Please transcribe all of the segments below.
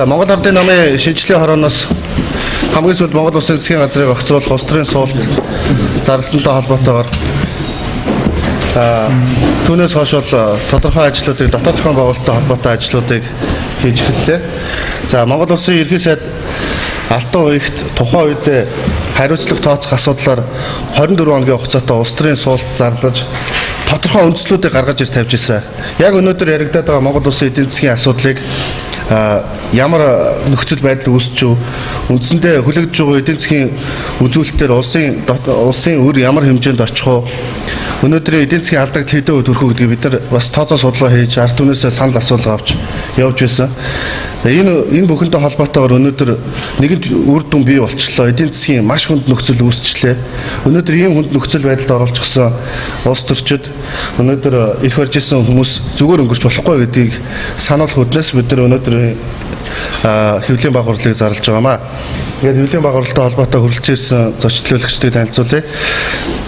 За Монгол Ардын намын шинжлэлийн хорооноос хамгийн сүүлд Монгол Улсын засгийн газрыг огцруулах улс төрийн суулт зарласантай холбоотойгоор түүнээс хойш бол тодорхой ажлуудыг дотоод зохион байгуулалттай холбоотой ажлуудыг хийж эхэллээ. За Монгол Улсын ерхий сайд Алтан уягт тухайн үед хариуцлага тооцох асуудлаар 24 хоногийн хугацаатай улс төрийн суулт зарлаж тодорхой үндслүүдийг гаргаж ирж тавьж ирсэн. Яг өнөөдөр яригадаад байгаа Монгол Улсын эдийн засгийн асуудлыг ямар нөхцөл байдал үүсч үндсэндээ хүлэгдэж байгаа эдийн засгийн үзүүлэлтээр улсын үр ямар хэмжээнд очих вэ? Өнөөдрийн эдийн засгийн алдагдал хэдэн үед хүрэх үү гэдгийг бид нар бас тооцоо судалгаа хийж ард түмнээсээ санал асуулга авч явж байсан. Энэ бүхэнтэй холбоотойгоор өнөөдөр нэгэнт үр дүн бий болчихлоо. Эдийн засгийн маш хүнд нөхцөл үүсчлээ. Өнөөдөр ийм хүнд нөхцөл байдалд оруулчихсан улс төрчид өнөөдөр ирэх барьж исэн хүмүүс зүгээр өнгөрч болохгүй гэдгийг сануулах үднээс бид нар өнөөдөр хэвлэлийн байгууллагыг зарлаж байгаамаа. Тэгээд хэвлэлийн байгууллагатай холбоотой хүрэлцэн ирсэн зочдлуулагчдыг танилцуулъя.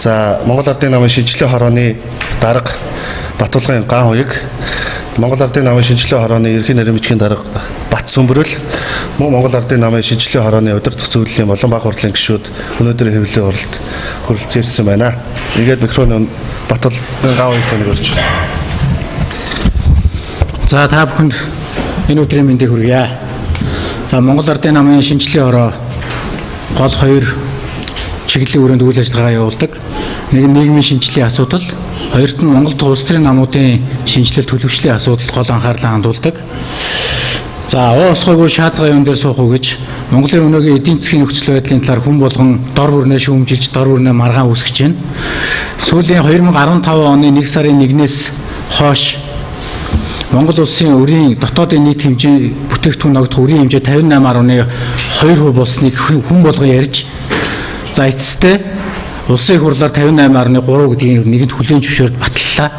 За Монгол Ардын намын шинжлэлийн хорооны дарга Батулгын Ган хуйг, Монгол Ардын намын шинжлэлийн хорооны ерхий нарийн бичгийн дарга Бат Сүмбэрэл, мөн Монгол Ардын намын шинжлэлийн хорооны удирдах зөвлөлийн болон баг хурлын гишүүд өнөөдрийн хэвлэлийн уралд хүрэлцэн ирсэн байна. Тэгээд микрофон Батулгын Ган хуйг таныг өргөж. За та бүхэнд энэ өдрийн мэндийг хүргье. За Монгол Ардын намын шинжлэлийн хороо гол хоёр чиглэлийн хүрээнд үйл ажиллагаа явуулдаг. Нэг нь нийгмийн шинжлэлийн асуудал, хоёрт нь Монгол дахь улс төрийн намуудын шинжилэл төлөвшлийн асуудал гол анхаарлаа хандуулдаг. За уусгайгүй шаазгай юун дээр суух уу гэж Монголын өнөөгийн эдийн засгийн нөхцөл байдлын талаар хүн болгон дор бүрнээ шүүмжилж дор бүрнээ маргаан үүсгэж байна. Сүүлийн 2015 оны 1 сарын 1-ээс хойш Монгол улсын өрийн дотоодын нийт хэмжээ бүтээгдэхүүн ногдох өрийн хэмжээ 58.2% болсныг хүн болгон ярьж, за эцэстээ улсын хурлаар 58.3 гэдгийг нэгэнт хүлээн зөвшөөрд батллаа.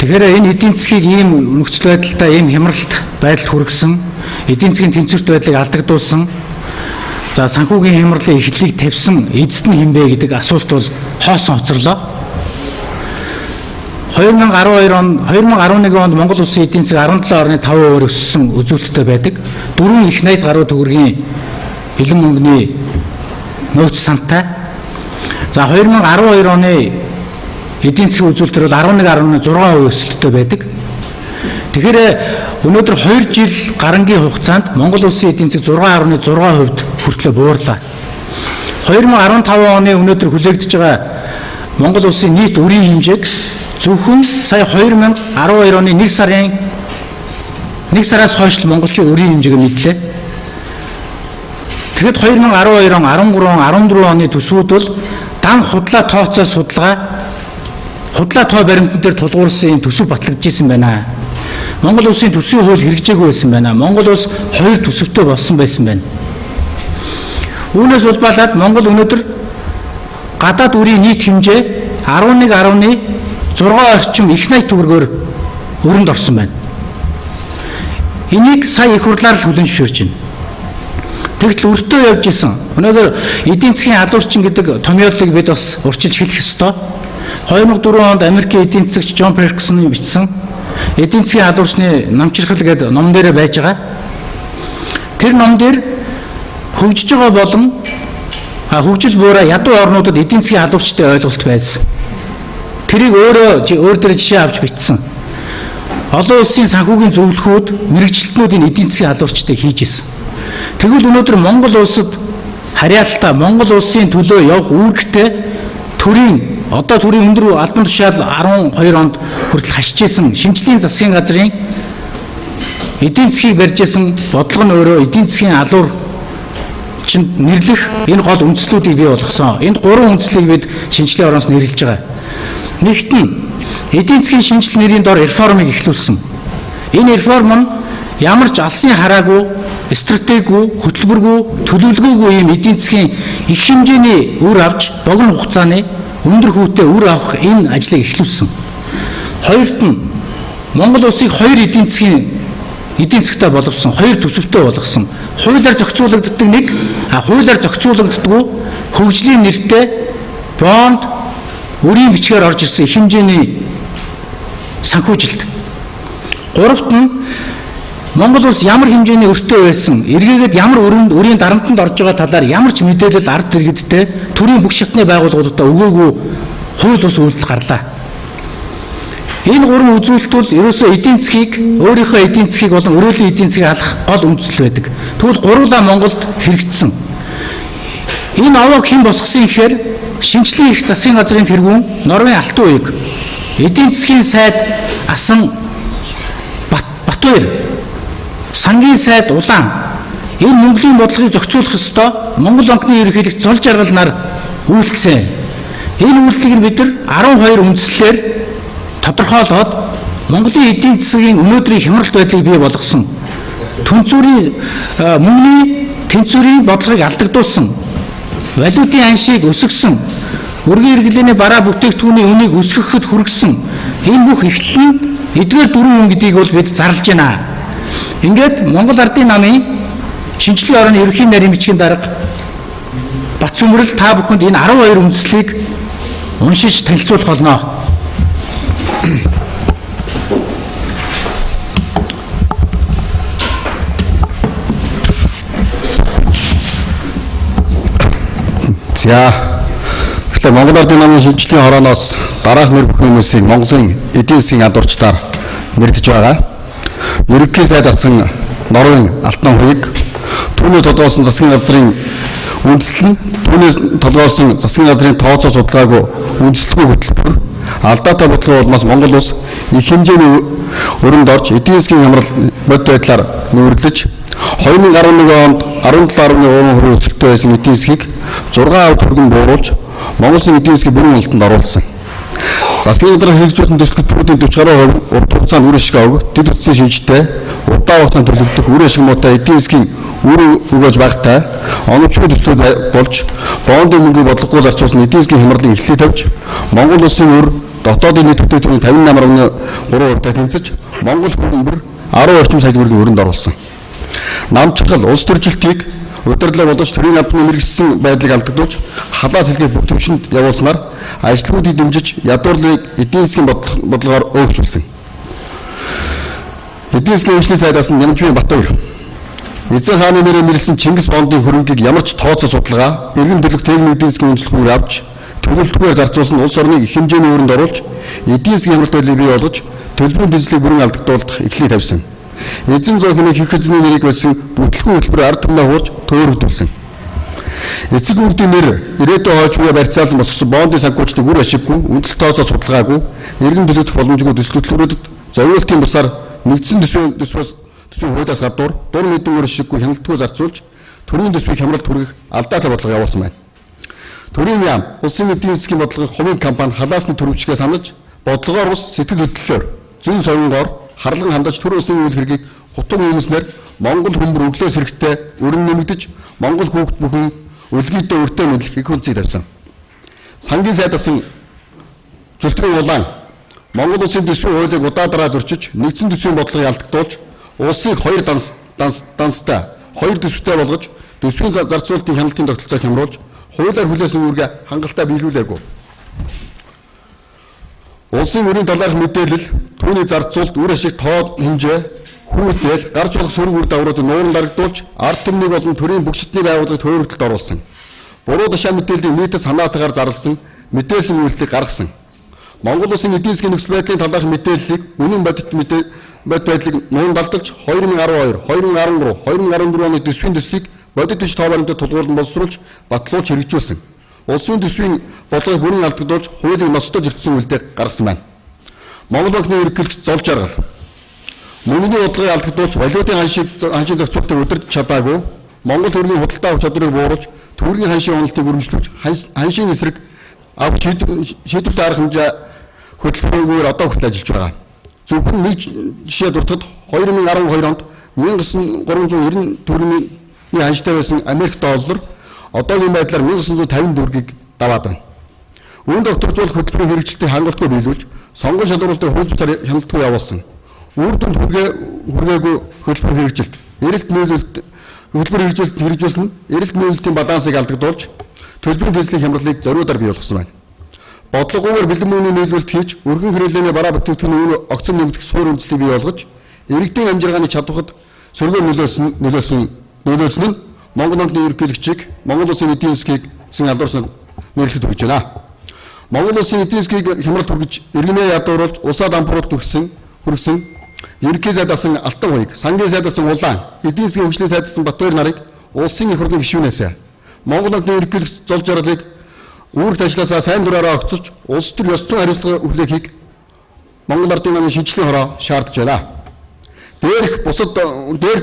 Тэгэхээр энэ эдийн засгийг ийм нөхцөл байдалтай ийм хямралт байдалд хүргэсэн, эдийн засгийн тэнцвэрт байдлыг алдагдуулсан, за санхүүгийн хямралын эхлэлийг тавьсан эзэд нь хэн бэ гэдэг асуулт бол хоосон хоцорлоо. 2011 онд Монгол улсын эдийн засаг 17.5% өссөн үзүүлэлттэй байдаг. 4 их найд гаруй төгрөгийн бэлэн мөнгөний нөөц сантай. За 2012 оны эдийн засгийн үзүүлэлтээр бол 11.6% өсөлттэй байдаг. Тэгэхээр өнөөдөр 2 жил гарангийн хугацаанд Монгол улсын эдийн засаг 6.6%-д хүртлээр буурлаа. 2015 оны өнөөдөр хүлээгдэж байгаа Монгол улсын нийт өрийн хэмжээг зөвхөн сая 2012 оны 1 сараас хойш монголчууд өрийн хэмжээг мэдлээ. Тэгэхэд 2012 он 13 14 оны төсвүүд бол дан худлаа тооцоо судалгаа худлаа тоо баримтан дээр тулгуурласан юм төсөв батлагдчихсан байна. Монгол улсын төсвийн хууль хэрэгжээгүй байсан байна. Монгол улс 2 төсөвтэй болсон байсан байна. Үүнээс улбалаад Монгол өнөөдөр гадаад өрийн нийт хэмжээ 11.6 орчим их найт төгрөгөөр өрөнд орсон байна. Энийг сая их хурлаар л хүлээн зөвшөөрж байна. Тэгтэл өртөө явж исэн. Өнөөдөр эдийн засгийн халуурчин гэдэг томьёолыг бид бас урьдчилж хэлэх ёстой. 2004 онд Америкийн эдийн засагч Джон Перкинсон бичсэн эдийн засгийн халуурчны намчирхал гэдэг ном дээр байж байгаа. Тэр ном дээр хөгжиж байгаа болон хөгжил буурай ядуу орнуудад эдийн засгийн халуурчтай ойлголт байсан. Тэрийг өөр дээр жишээ авч бичсэн. Олон улсын санхүүгийн зөвлөхүүд мэрэгчлэтнүүд энэ эдийн засгийн халуурчтай хийж исэн. Тэгвэл өнөөдөр Монгол улсад харьяалтаа Монгол улсын төлөө явах үүрэгтэй төрийн өндөр албан тушаал 12 онд хүртэл хашижсэн шинжлэлийн засгийн газрын эдийн засгийг барьж исэн бодлого нь өөрөө эдийн засгийн алуур чинь нэрлэх энэ гол үндслүүдийг бий болгосон. Энд 3 үндслийг бид шинжлэлийн ороноос нэрлэж байгаа. Нэгт нь эдийн засгийн шинжилэл нэрийн дор реформыг эхлүүлсэн. Энэ реформ нь ямар ч алсын хараагүй, стратеггүй, хөтөлбөргүй, төлөвлөгөөгүй ийм эдийн засгийн их хэмжээний үр авч богино хугацааны өндөр хүүтэй үр авах энэ ажлыг эхлүүлсэн. Хоёрт нь Монгол улсыг 2 эдийн засгтай болгосон, 2 төсөвтэй болгосон. Хуулиар зохицуулагддаг нэг, хуулиар зохицуулагддаггүй хөгжлийн нэртэй бонд өрийн бичгээр орж ирсэн их хэмжээний санхүүжилт. Гуравт нь Монгол улс ямар хэмжээний өртөө байсан, эргээгээд ямар өрийн дарамтанд орж байгаа талаар ямар ч мэдээлэл ард иргэдтэй төрийн бүх шатны байгууллагуудад өгөөгүй хууль бус үйлдэл гарлаа. Энэ гурван үзүүлэлт бол ерөөсөө эдийн засгийг, өөрийнхөө эдийн засгийг болон өрөөлийн эдийн засгийг алах гол үндэслэл байдаг. Тэгвэл гурлаа Монголд хэрэгжсэн. Энэ овоог хэн босгосон гэхээр шинжлэх их засгийн газрын тэргүүн Норвегийн Алтан уяг, эдийн засгийн сайд асан Батбаяр, сангийн сайд Улаан энэ мөнгөлийн бодлогыг зохицуулах ёстой Монгол банкны ерөнхийлөгч Зол Жаргал нар үйлдэлсэн. Энэ үйлдэлийг бид нар 12 үндслэлээр тодорхойлоод Монголын эдийн засгийн өнөөдрийн хямралт байдлыг бий болгосон. Мөнгөний тэнцвэрийн бодлогыг алдагдуулсан. Валютын аншийг өсгсөн. Өргөн хэрэглээний бараа бүтээгдэхүүний үнийг өсгөхөд хүргэсэн. Энэ бүх эхлэл нь эдгээр дөрвөн үн гэдгийг бол бид зарлж байна. Ингээд Монгол Ардын намын шинжлэх орны ерөнхий нарийн бичгийн дарга Батцөмрөл та бүхэнд энэ 12 үндслийг уншиж танилцуулах болно. За. Тэгэхээр Монгол Ардын намын шинжлэлийн хорооноос дараах нэр бүхэн хүмүүсийг Монголын эдийн засгийн ядуурчдаар нэрлэж байгаа. Ерөнхий сайд асан Норвегийн Алтан уяг, түүний тодорхойлсон засгийн газрын үндэслэл нь түүний тодорхойлсон засгийн газрын тооцоо судалгаагүй үндэслэлгүй хөтөлбөр алдаатай бодлогын улмаас Монгол улс их хэмжээний өрөнд орж эдийн засгийн хямрал бод байдлаар нүүрлэж 2011 онд 17.3% өсөлттэй байсан эдийн засгийг 6% түргэн бууруулж Монгол улсын эдийн засгийн бүрэн хяналтанд оруулсан. Засгийн газрын хэрэгжүүлсэн төсөлтүүдийн 40% урт хугацаанд үр ашиг авах, дэд үтсийн шинжтэй, удаан хугацаанд төлөвлөлтөх үр ашиг муутай эдийн засгийн үр өгөөж байгаатай оновчгүй төслүүд болж бондын мөнгөийг бодлогогүй зарцуулсан эдийн засгийн хямралын эхлэлийг тавьж Монгол улсын үр дотоодын нийт бүтээгдэхүүний 58.3%-тай тэнцэж Монгол хөрөнгө 10 орчим сая төгрөгийн өрөнд оруулсан. Намчилгал улс төржилтийг удирдлага болгож төрийн албаны мэргэжсэн байдлыг алдагдуулж халаас илгээ бүх төвшөнд явуулснаар ажилтнуудыг дэмжиж ядуурлыг эдийн засгийн бодлогоор өөрчилсөн. Эдийн засгийн хөгжлийн сайдаас нь Нямжбын Батбаяр эзэн хааны нэрээр нэрлсэн Чингис бондын хөрөнгийг ямар ч тооцоо судалгаа, эргэн төлөв техник эдийн засгийн үнэлэлгүйгээр авч төлөвлөлтгүйгээр зарцуулсан улс орныг их хэмжээний өрөнд оруулж эдийн засгийн хямралт байдлыг бий болгож төлбөрийн дэслийг бүрэн алдагдуулах эхлэлийг тавьсан. Эзэн зоо хэмээх их эзний нэрийг байсан бүтлгүй хөтөлбөр ард түмнээ хуурж төөрөгдүүлсэн. Эцэг хүүхдийн нэр ирээдүйн хойч буюу барьцаалан босгосон бондын санхүүжтийг үр ашиггүй, үндэс тооцоо судалгаагүй, эргэн төлөвлөх боломжгүй төслөлтүүрүүдэд зориултын бусаар нэгдсэн төсвийн хуулиас гадуур дур мэдэн үр ашиггүй хяналтгүй зарцуулж төрийн төсвийг хямралт хүргэх алдаатай бодлого явуулсан байна. Төрийн яам улсын эдийн засгийн бодлогыг хувийн компани халаасны төрөвчгээ санаж бодлогоор ус сэтгэл хөдлөлөөр зүүн соёнгоор харлан хандаж төр улсын үйл хэргийг хутга хүмүүснэр Монгол хүмүүр өглөөс хэрэгтэй өрн нэмэгдэж Монгол хүүхд бүхэн үлгийдээ өртөө мэдлэх их үнцийг тавьсан. Сангийн сайд асан Зүлтгэн Улаан Монгол улсын төсвийн хуулийг удаадараа зөрчиж нэгдсэн төсвийн бодлогыг алдагдуулж улсыг хоёр данстай хоёр төсвтэй болгож төсвийн зарцуулалтын хяналтын тогтолцоог хямруулж хуулиар хүлээсэн үүргээ хангалттай биелүүлээгүй. Улсын өрийн талаарх мэдээлэл, түүний зарцуулалт, үр ашиг тоод хэмжээ, хүү зээл, гарч болох сөрөг үр дагавруудыг нууран дарагдуулж, ард түмнийг болон төрийн бүх шатны байгууллагыг төөрөгдөлд оруулсан. Буруу тушаал мэдээллийг нийтэд санаатаагаар зарласан, мэдээлсэн үйлдэлийг гаргасан. Монгол улсын эдийн засгийн нөхцөл байдлын талаарх мэдээллийг үнэн бодит байдлыг нууран далдалж 2012, 2013, 2014 оны төсвийн төслийг бодит төч тоо баримтад тулгуурлан боловсруулж, батлуулж хэрэгжүүлсэн. Улсын төсвийн бодлогыг бүрэн алдагдуулж, хуулийг ноцтож ирсэн үйлдэл гаргасан байна. Монгол банкны ерөнхийлөгч Зол Жаргал мөнгөний бодлогыг алдагдуулж, валютын ханшийн зохицуултыг удирдах чадаагүй, Монгол төгрөгийн худалдаа авах чадварыг бууруулж, төгрөгийн ханшийн уналтыг өргөжлүүлж, ханшийн эсрэг авах шийдвэртэй арга хэмжээ хөтөлбөрөөр одоо хүртэл ажиллаж байгаа. Зөвхөн нэг жишээ дуртахад 2012 онд 1390 төгрөгийн ханштай байсан Америк доллар одоогийн байдлаар 1950 төгрөгийг даваад байна. Үүнд докторжуулах хөтөлбөрийн хэрэгжилтийг хангалтгүй биелүүлж, сонгон шалгуулалтыг хууль бусаар хяналтгүй явуулсан. Үр дүнд хүргээгүй хөтөлбөр хэрэгжилт, эрэлт нөлөөлөлт хөтөлбөр хэрэгжүүлсэн эрэлт нөлөөлтийн балансыг алдагдуулж, төлбөрийн дэслэлийн хямралыг зориудаар бий болгосон байна. Бодлогоогоор бэлэн мөнгөний нийлүүлэлт хийж, өргөн хэрэглээний бараа бүтээгдэхүүний үн огцон нэмэгдэх суур үндслийг бий болгож, иргэдийн амжиргааны чадварт сөргөөр нөлөөлсөн нь Монгол банкны ерөнхийлөгчийг Монгол улсын эдийн засгийг алуурсан нэрлэхэд хүргэж байна. Монгол улсын эдийн засгийг хямралд хүргэж, иргэнээ ядууруулж, улсаа дампууруулалт хүргэсэн ерөнхий сайдсан Алтан хуйг, сангийн сайдсан Улаан, эдийн засгийн хөгжлийн сайдсан Батбаяр нарыг улсын их хурлын гишүүнээс Монгол банкны ерөнхийлөгч зол жаргалыг үүрэгт ажилласаа сайн дураараа огцолж, улс төр ёс зүйн хариуцлага хүлээхийг Монгол Ардын намын шинжилгээ хороо шаардж байна. Дээрх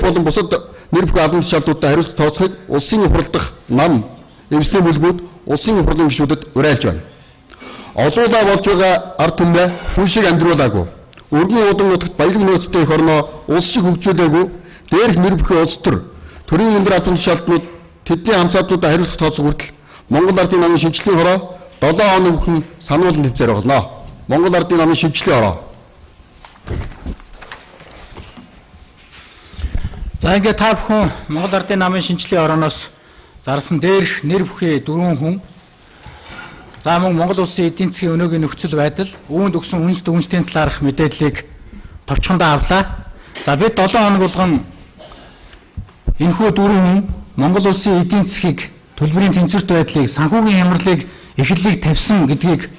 болон бусад нэр бүхэн албан тушаалтуудад хариуцлага тооцохыг улсын их хурл дахь нам, эмчлийн бүлгүүд улсын их хурлын гишүүдэд уриалж байна. Олуулаа болж байгаа ард түмээ хүн шиг амьдруулаагүй, өргөн удан нутагт баялаг нөөцтэй их орноо улс шиг хөгжүүлээгүй, дээрх нэр бүхэн улс төр төрийн өндөр албан тушаалтнууд тэдний хамсаатуудад хариуцлага тооцох хүртэл Монгол Ардын намын шинжилгээ хороо 7 хоног бүхэн сануулсан тэмцээр болно. Монгол Ардын намын шинжилгээ хороо. За ингээд та бүхэн Монгол Ардын намын шинжилгээ орооноос зарсан дээрх нэр бүхий 4 хүн. За мөн Монгол улсын эдийн засгийн өнөөгийн нөхцөл байдал, үүнд өгсөн үнэлт үнэлтийн талаарх мэдээллийг товчхондоо авлаа. За бид 7 хоног болгон энэхүү 4 хүн Монгол улсын эдийн засгийг, төлбөрийн тэнцвэрт байдлыг, санхүүгийн хямралыг эхлэлийг тавьсан гэдгийг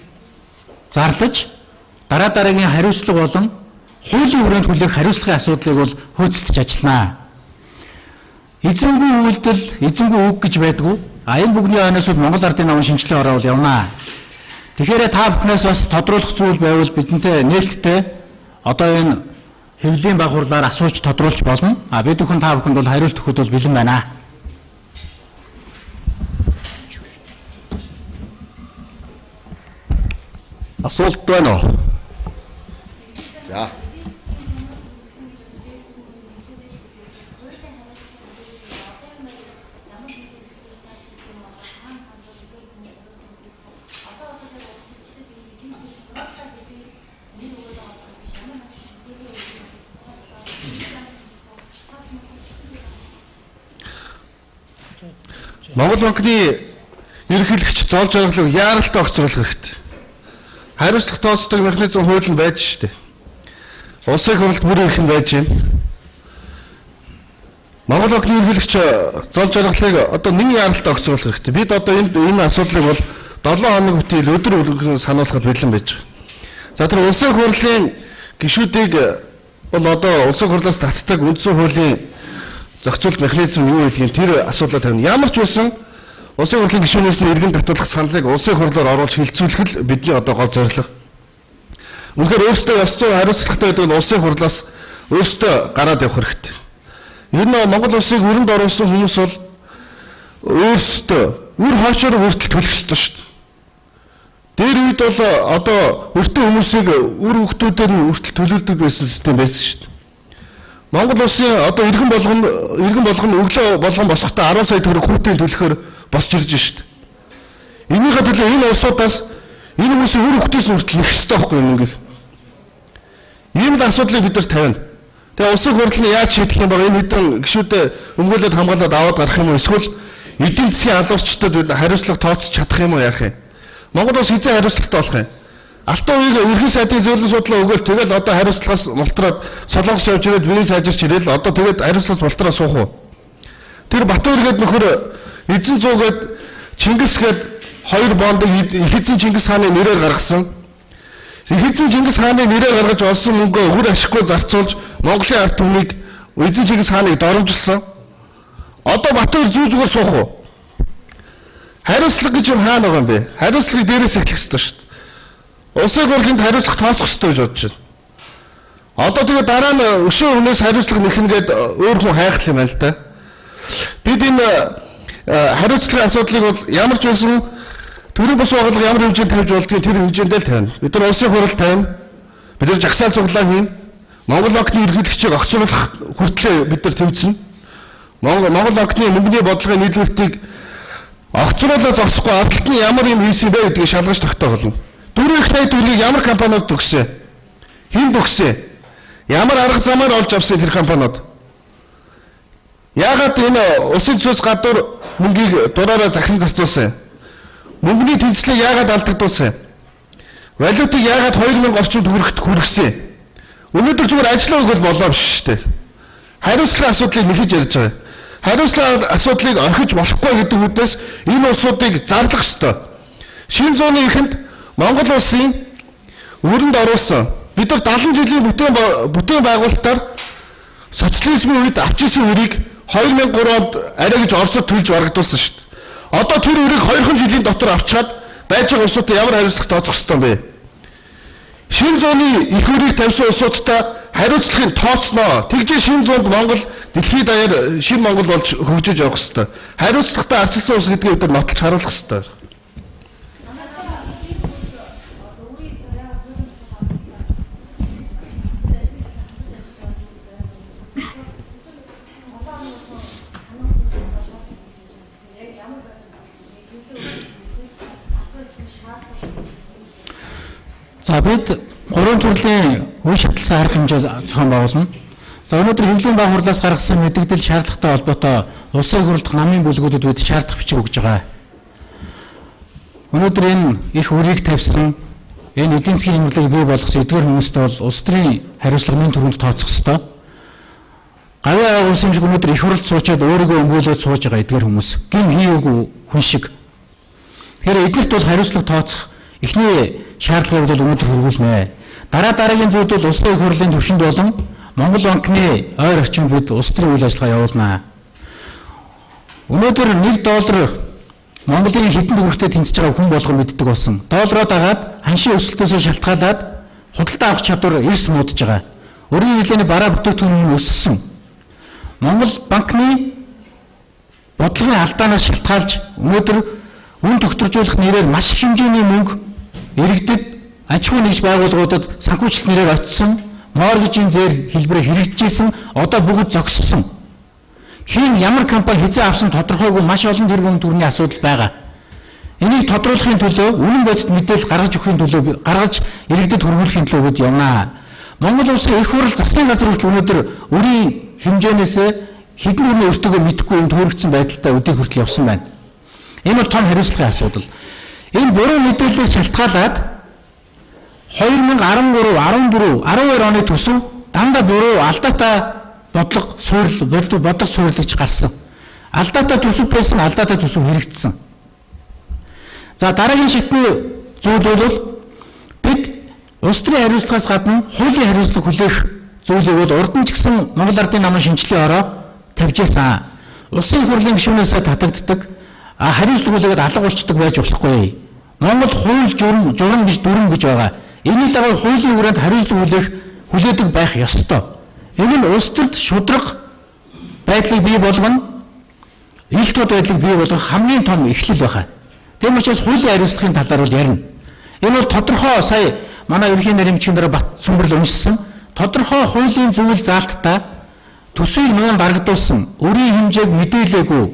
зарлаж, дараагийн хариуцлага болон хуулийн хүрээнд хүлээх хариуцлагын асуудлыг бол хөөцөлдөж ажилланаа. Эзэнгүй үйлдэл, эзэнгүй үг гэж байдгүй. Энэ бүгний ойноос Монгол Ардын намын шинжилгээ ороод явнаа. Тэгэхээр та бүхнээс бас тодруулах зүйл байвал бидэнтэй нээлттэй одоо энэ хэвлэлийн байгууллагаар асууж тодруулж болно. Бид бүхэн та бүхэнд бол хариулт өгөхөд бол бэлэн байна. Асуулт байна уу? За. Монгол банкны ерөнхийлөгч зол жаргалыг яаралтай огцруулах хэрэгтэй. Хариуцлага тооцдог механизм хууль нь байж штэ. Улсын хурлд бүр их нь байж байна. Монгол банкны ерөнхийлөгч зол жаргалыг одоо нэг яаралтай огцруулах хэрэгтэй. Бид одоо энэ асуудлыг бол 7 хоног бүтээл өдөр болгон сануулахад бэлэн байж байгаа. За тэр улсын хурлын гишүүдийг бол одоо улсын хурлаас татдаг үндсэн хуулийн зохицуулт механизм юу гэдгийг тэр асуудлаа тавина. Ямар ч байсан улсын хурлын гишүүнээс нь иргэн татуулах саналыг улсын хурлаар оруулж хилцүүлэх л бидний одоо гол зорилго. Үнэхээр өөрсдөө ёс зүйн хариуцлагатай байдаг нь улсын хурлаас өөрсдөө гараад явах хэрэгтэй. Ер нь Монгол улсыг өрөнд оруулсан хүмүүс бол өөрсдөө үр хойчоор хүртэл төлөх ёстой шүү дээ. Дээр үед бол одоо өртөө хүмүүсийг үр хүүхдүүдээр нь хүртэл төлөвлөдөг байсан систем байсан шүү дээ. Монгол улсын одоо иргэн болгон өглөө болгон босохдоо 10 сая төгрөг хүүхдийн төлөхөөр босч ирж шүү дээ. Энийхээ төлөө энэ улсуудаас энэ хүмүүсийн үр хүүхдээс хүртэл нэх ёстой байхгүй юм ингээ. Ийм л асуудлыг бид нар тавина. Тэгээ улсын хурл нь яаж шийдэх юм бэ? Энэ хэдэн гишүүдэд өмгөөлөд хамгаалаад аваад гарах юм уу? Эсвэл эдийн засгийн алуурчдад хариуцлага тооцож чадах юм уу яах юм? Монгол улс хизээ хариуцлагатай болох юм? Алтан хуйг ерхий сайдын зөөлөн судлаа өгөөл тэгэл одоо хариуцлагаас мултраад солонгос явж ирээд биеийн сайжирч ирэл одоо тэгээд хариуцлагаас мултраа суух уу? Тэр Батбаяр гээд нөхөр эзэн зуугээд Чингис гээд хоёр бондыг эзэн Чингис хааны нэрээр гаргасан. Эзэн Чингис хааны нэрээр гаргаж олсон мөнгөө үр ашиггүй зарцуулж Монголын ард түмнийг эзэн Чингис хааныг доромжилсан. Одоо Батбаяр зүү зүгээр суух уу? Хариуцлага гэж юм хаана байгаа юм бэ? Хариуцлагыг дээрээс эхлэх ёстой шүү дээ. Улсын хурлын хариуцлага тооцох ёстой гэж бодож байна. Одоо тэгээ дараа нь өшөө өмнөөс хариуцлага нэхнэ гээд өөр хүн хайхлах юм байна л да. Бид энэ хариуцлагын асуудлыг бол ямар ч байсан төрийн бус байгууллага ямар хэмжээнд тавьж болдгийг тэр хэмжээндээ л тавина. Бид нар улсын хурал тавина. Бид нар жагсаал цуглаа хийн. Монгол банкны ерөнхийлөгчийг огцруулах хүртлээр бид нар тэмцэнэ. Монгол банкны мөнгөний бодлогын нийлүүлэлтийг огцруулаад зогсохгүй авдалт нь ямар юм хийсэн бэ гэдгийг шалгаж тогтоолно. 4 их найд төлийг ямар компаниуд төгсөн? Хэн төгсөн? Ямар арга замаар олж авсан тэр компаниуд? Яагаад энэ улсын төсөөс гадуур мөнгийг дураараа захин зарцуулсан? Мөнгөний тэнцлийг яагаад алдагдуулсан? Валютыг яагаад 2000 орчим төгрөгт хүргэсэн? Өнөөдөр зүгээр ажиллаа өгөл болоо биш шүү дээ. хариуцлагын асуудлыг нэхэж ярьж байгаа. Хариуцлагын асуудлыг орхиж болохгүй гэдэг үднээс энэ улсуудыг зарлах ёстой. Шинэ зууны эхэнд Монгол улсын өрөнд оруулсан бид нар 70 жилийн бүтээн байгуулалтаар социализмын үед авчирсан үрийг 2003 онд арай гэж Оросд төлж барагдуулсан шүү дээ. Одоо тэр үрийг 2 жилийн дотор авчаад байж байгаа улсуудад ямар хариуцлага тооцох ёстой бэ? Шинэ зууны их үрийг тавьсан улсуудтай хариуцлагын тооцноо. Тэгжээ шинэ зуунд Монгол дэлхийд даяар шинэ Монгол болж хөгжиж явах ёстой. Хариуцлагатай арчилсан улс гэдгийг бид нотолж харуулах ёстой. За бид 3 төрлийн үе шатлсан арга хэмжээ зохион байгуулна. За өнөөдөр хэмжээний баг хурлаас гаргасан мэдээлэл шаардлагатай холбоотой улсын хурлдах намын бүлгүүдэд бид шаардах бичиг өгж байгаа. Өнөөдөр энэ их үрийг тавьсан энэ эдийн засгийн хэмжээг бий болгосон эдгээр хүмүүст бол улс төрийн хариуцлагын түрүүнд тооцох ёстой. Гавьяа улсын шиг өнөөдөр их хурлд суучаад өөрийгөө өмгөөлөж сууж байгаа эдгээр хүмүүс гин хийгээгүй хүн шиг. Тэгэхээр эднэрт бол хариуцлага тооцох эхний шаардлагыг бол өнөөдөр хөрвүүлнэ. Дараагийн зүйл бол улсын их хурлын түвшинд болон Монгол банкны ойр орчимд бид улс төрийн үйл ажиллагаа явуулнаа. Өнөөдөр $1 Монголын хэдэн төгрөгтэй тэнцэж байгаа хүн болгон мэддэг болсон. Доллароо дагаад ханшийн өсөлтөөсөө шалтгаалаад худалдаа авах чадвар эрс муудаж байгаа. Өргөн хилээний бараа бүтээгдэхүүн өссөн. Монгол банкны бодлогын алдаанаас шалтгаалж өнөөдөр үн тогтворжуулах нэрээр маш их хэмжээний мөнгө иргэдэд аж ахуй нэгж байгууллагуудад санхүүжилт нэрээр очсон, моргежийн зээл хэлбэрээр хэрэгжижсэн, одоо бүгд зогссон. Хэн ямар компани хязээ авсан тодорхойгүй маш олон тэрбум төгрөгийн асуудал байгаа. Энийг тодруулахын төлөө үнэн бодит мэдээлэл гаргаж өгөхийн төлөө гаргаж иргэдэд хүргүүлэхийн төлөө бид явнаа. Монгол улсын их хурл засгийн газар хүртэл өнөөдөр өрийн хэмжээнээс хэдэн өрний өртөгөө мэдэхгүй юм төрөгдсөн байдалтай өдий хүртэл явсан байна. Энэ бол том хариуцлагын асуудал. Энэ буруу мэдээлэлээс шалтгаалаад 2013, 14, 12 оны төсөв дандаа буруу алдаатай бодлого суурилж гарсан. Алдаатай төсөв байсан, алдаатай төсөв хэрэгжсэн. За дараагийн шатны зүйл бол бид улс төрийн хариуцлагаас гадна хуулийн хариуцлага хүлээх зүйлийг бол урд нь ч гэсэн Монгол Ардын намын шинжилгээ ороо тавьж байсан. Улсын их хурлын гишүүнээсээ татагддаг хариуцлага хүлээгээд алга болчдөг байж болохгүй. Монгол хууль журам гэж дүрм гэж байгаа. Энийн дагуу хуулийн хүрээнд хариуцлага хүлээдэг байх ёстой. Энэ нь улс төрд шудраг байдлыг бий болгоно, илтгэл байдлыг бий болгох хамгийн том эхлэл байна. Тийм учраас хуулийн хариуцлагын талаар бол ярина. Энэ бол тодорхой сая манай ерөнхий нарийн дарга Бат Сүмбэрл уншсан тодорхой хуулийн зүйл заалттай төсвийг нуун дарагдуулсан, өрийн хэмжээг мэдээлээгүй,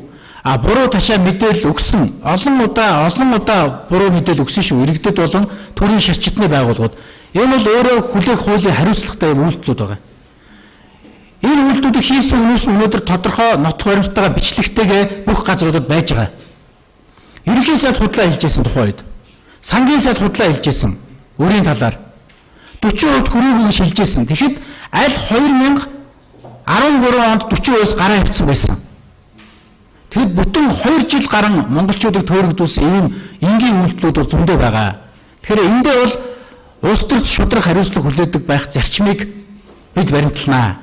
буруу ташаа мэдээлэл өгсөн, олон удаа буруу мэдээлэл өгсөн шүү. Иргэдэд болон төрийн шарчитны байгууллагууд. Энэ бол өөрөө хүлээх хуулийн хариуцлагатай үйлдэлүүд байгаа. Энэ үйлдэлүүдийг хийсэн хүмүүс нь өнөөдөр тодорхой нотх баримттайгаа бичлэгтэйгээ бүх газруудад байж байгаа. Ерөнхий сайд худлаа хэлжсэн тухайн үед. Сангийн сайд худлаа хэлжсэн өрийн талаар 40% хүрээгүй шилжижсэн. Тэгэхэд аль 2013 онд 40%-аас гараа хөвцсөн байсан. Тэгэхэд бүтэн 2 жил гарan монголчуудыг төөрөгдүүлсэн ийм энгийн үйлдэлүүд зөндөө байгаа. Тэгэхээр эндээ бол улс төрд шудраг хариуцлага хүлээдэг байх зарчмыг бид баримтланаа.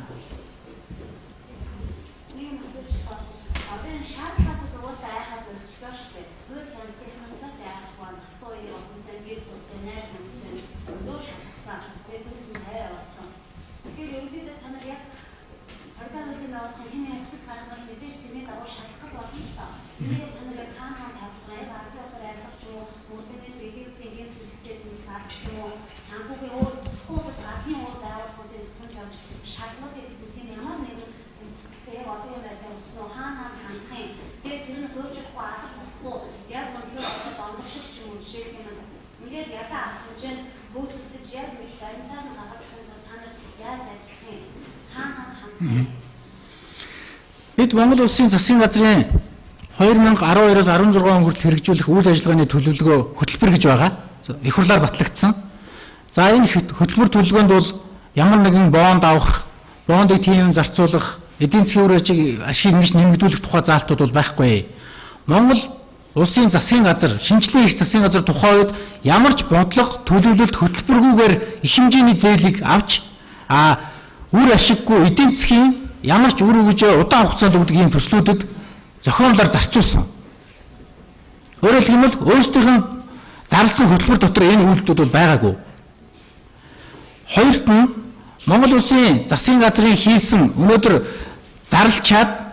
Бид Монгол улсын засгийн газрын 2012-оос 16 он хүртэл хэрэгжүүлэх үйл ажиллагааны төлөвлөгөө хөтөлбөр гэж байгаа. Их хурлаар батлагдсан. За энэ хөтөлбөр төлөвлөгөөнд бол ямар нэгэн бонд авах, бондыг тийм зарцуулах, эдийн засгийн үр ажиг ашиг ингэж нэмэгдүүлэх тухай заалтууд бол байхгүй. Монгол улсын засгийн газар, шинжлэх их засгийн газар тухайн үед ямар ч бодлого, төлөвлөлт хөтөлбөргүйгээр их хэмжээний зээлийг авч үр ашиггүй эдийн засгийн ямар ч үр өгөөж удаан хугацаанд өгдөг ийм төслүүдэд зохиомлоор зарцуулсан. Өөрөөр хэлбэл өөрсдийнх нь зарласан хөтөлбөр дотор энэ үйлдэлүүд бол байгаагүй. Хоёрт нь Монгол улсын засгийн газрын хийсэн өнөөдөр зарлчаад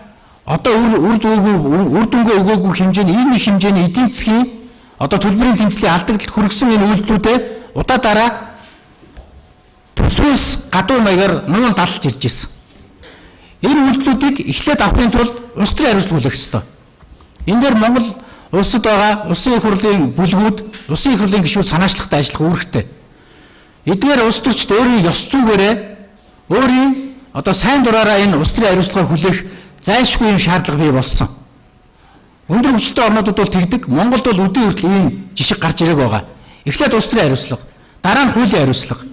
одоо үр дүнгээ өгөөгүй хэмжээний ийм их хэмжээний эдийн засгийн одоо төлбөрийн тэнцлийн алдагдлалд хүргэсэн энэ үйлдэлүүдээ удаа дараа төсвөөс гадуур маягаар нуун далж ирж ирсэн. Энэ үйлдэлүүдийг эхлээд авахын тулд улс төрийн хариуцлага хүлээх ёстой. Энэ дээр Монгол улсад байгаа улсын их хурлын бүлгүүд, улсын их хурлын гишүүд санаачлагтай ажиллах үүрэгтэй. Эдгээр улс төрчд өөрийн ёс зүйгээрээ өөрийн одоо сайн дураараа энэ улс төрийн хариуцлагыг хүлээх зайлшгүй юм шаардлага бий болсон. Өндөр хөгжилтэй орнуудад бол тэгдэг, Монголд бол өдөө хүртэл ийм жишг гарч ирэх байгаа. Эхлээд улс төрийн хариуцлага, дараа нь хуулийн хариуцлага.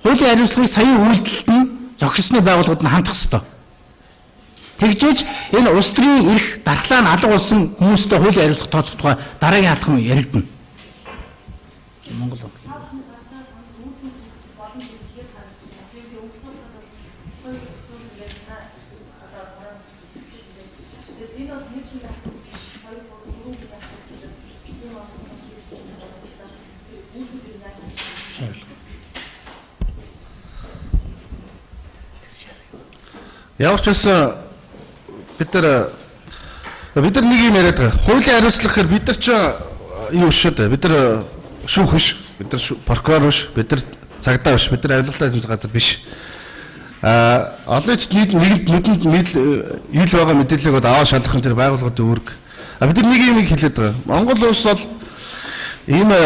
Хуулийн хариуцлагыг саяын үйлдэлд нь зохисны байгууллагууд нь хандах ёстой. Тэгжээж энэ улс төрийн эрх дархлаа нь алга болсон хүмүүстэй хуулийн хариуцлага тооцох тухай дараагийн алхам яригдана. Монгол Ямар ч байсан бид нар нэг юм яриад байгаа. Хуулийн хариуцлага гэхээр бид нар ч юу шүү дээ. Бид нар шүүх биш, бид нар прокурор биш, бид нар цагдаа биш, бид нар авилгалын эзэмших газар биш. Олон нийтэд ил байгаа мэдээллийг аваа шалгахын тэр байгууллагын үүрэг. Бид нар нэг юм хэлээд байгаа. Монгол улс бол ийм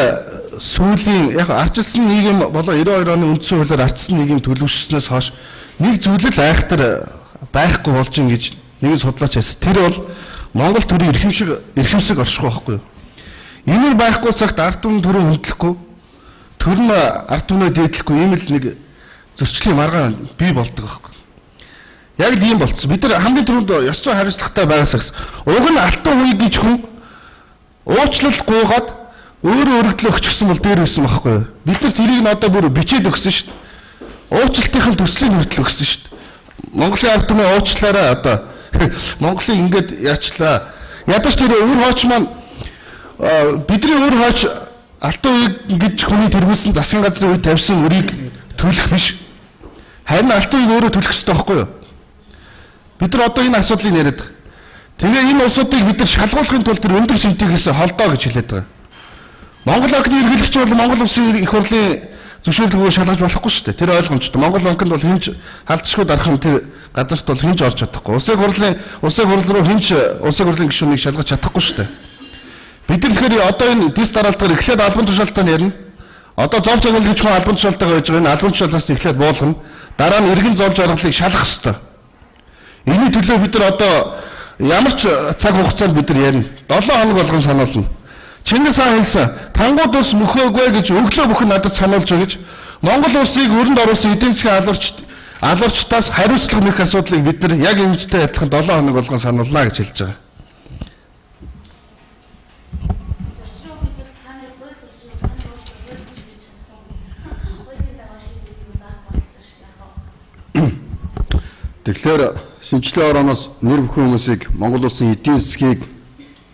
сүүлийн яг арчилсан нийгэм болоо 92 оны үндсэн хуулиар арчилсан нийгэм төлөвшснөөс хойш нэг зүйлэл айхтар байхгүй болж ин гэж нэгэн судлаач хэлсэн. Тэр бол Монгол төрийн эрхэмсэг орших байхгүй юу? Энэ байхгүй цагт ард түмэн төрөө хөндлөхгүй, төр нь ард түмнээ дээдлэхгүй ийм л нэг зөрчлийн маргаан бий болдог байхгүй. Яг л ийм болцсон. Бид нар хамгийн түрүүнд ёс зүйн хариуцлагатай байгаас гэсэн. Уг нь алтан хуй гэж хүн уучлал гуйгаад өөрөө өргөдлөө өгчихсэн бол дээр байсан байхгүй юу? Бид нар тэрийг нь одоо бүр бичээд өгсөн шүү дээ. Уучлалтын төслийг хүртэл өгсөн шүү дээ. Монголын ард түмэн уучлаарай одоо. Монголын ингээд яачлаа. Ядаж тэр өр хооч маань бидний өр хооч алтан уйг гэж хүний тэргүүлсэн засгийн газрын үед тавьсан өрийг төлөх биш. Харин алтан уйг өөрөө төлөх ёстой байхгүй юу? Бид нар одоо энэ асуудлыг яриад байгаа. Тэгээ энэ улсуудыг бид нар шалгуулахын тулд тэр өндөр сэнтигээс холдоо гэж хэлээд байгаа. Монгол банкны эрхлэгч бол Монгол улсын их хурлын зөвшөөрлөгөө шалгаж болохгүй шүү дээ. Тэр ойлгомжтой. Монгол банкнд бол хинж халдшгүй дархан тэр газарт бол хинж орж чадахгүй. Улсын хурл руу хинж улсын хурлын гишүүнийг шалгаж чадахгүй шүү дээ. Бид нар тэгэхээр одоо энэ дис дараалтаар эхлээд албан тушаалтаа ярина. Одоо зов жаргал гэж хүн албан тушаалтайгаа байж байгаа. Энэ албан тушаалтаас эхлээд буулгана. Дараа нь иргэн зов жаргалыг шалгах ёстой. Энийн төлөө бид нар одоо ямар ч цаг хугацаанд бид нар ярина. 7 хоног болгон сануулна. Чингис хаан хэлсэн тангууд ус мөхөөгүй гэж өглөө бүхэн надад сануулж өгч Монгол улсыг өрөнд оруулсан эдийн засгийн алуурчдаас хариуцлага нөх асуудлыг бид нар яг энэтэй адилхан 7 хоног болгон сануулна гэж хэлж байгаа. Тэгэхээр шинжлэх орооноос нэр бүхэн хүмүүсийг Монгол улсын эдийн засгийг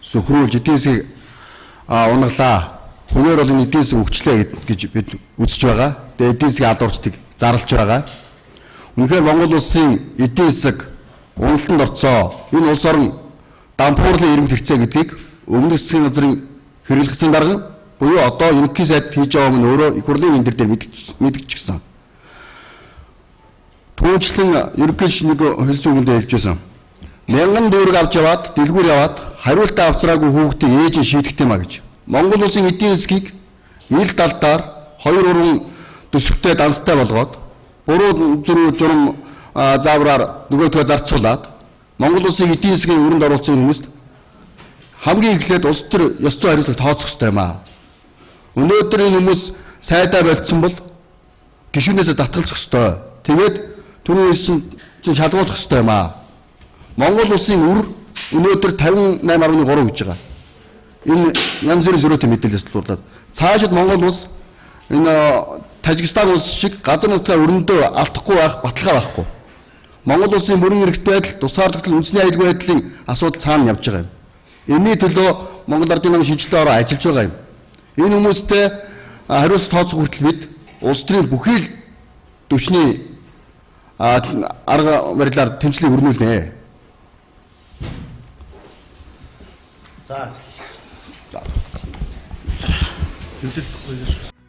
сөхрүүлж эдийн засгийг унаглаа. Хүнээр бол энэ эдийн засаг өгчлээ гэж бид үзэж байгаа. Тэгээ эдийн засгийн алуурчдыг зарлж байгаа. Үнэхээр Монгол улсын эдийн засаг уналтанд орцоо. Энэ улс орн дампуурлын ирмэг хэрэгцээ гэдгийг өмнөх засгийн газрын хэрэглэгчийн дарга буюу одоо ерөнхий сайд хийж байгаа нь өөрөө их хурлын энэ дээр мэдгдчихсэн. Түүнчлэн ерөнхий нэг хэлсэн үгэндээ хэлжсэн. 1000 төгрөг авч яваад дэлгүүр яваад хариултаа авцраагүй хүүхдийг ээж нь шийдэх юм а гэж. Монгол улсын эдийн засгийг ил далдаар 2-3 төсөвтэй данстай болгоод буруу зүрх журам заавраар нөгөөдгөө зарцуулаад Монгол улсын эдийн засгийн өрөнд оруулсан хүмүүст хамгийн эхлээд улс төр ёс зүйн хариуцлага тооцох хэрэгтэй юм а. Өнөөдөр энэ хүмүүс сайдаа болцсон бол гишүүнээсээ татгалзах хэрэгтэй. Тэгээд түрүүнээс чинь шалгуулах хэрэгтэй юм а. Монгол улсын үр өнөөдөр 58.3 гэж байгаа. Энэ янз бүрийн зөрүүтэй мэдээлэлээс дуурлаад цаашид Монгол улс энэ Тажикстан улс шиг газар нутгаа өрөндөө алдахгүй байх, баталгаа байхгүй. Монгол улсын мөрөн эрхт байдал, тусгаарлагдал, үндэсний аюулгүй байдлын асуудал цаана явж байгаа юм. Энэний төлөө Монгол Ардын намын шинжилгээ ороо ажиллаж байгаа юм. Энэ хүмүүстэй хариуцлага тооцох хүртэл бид улс төрийн бүхий л төвчний арга барилаар тэмцлийг өрнүүлнэ. За. Хэлэлцэхгүй шүү.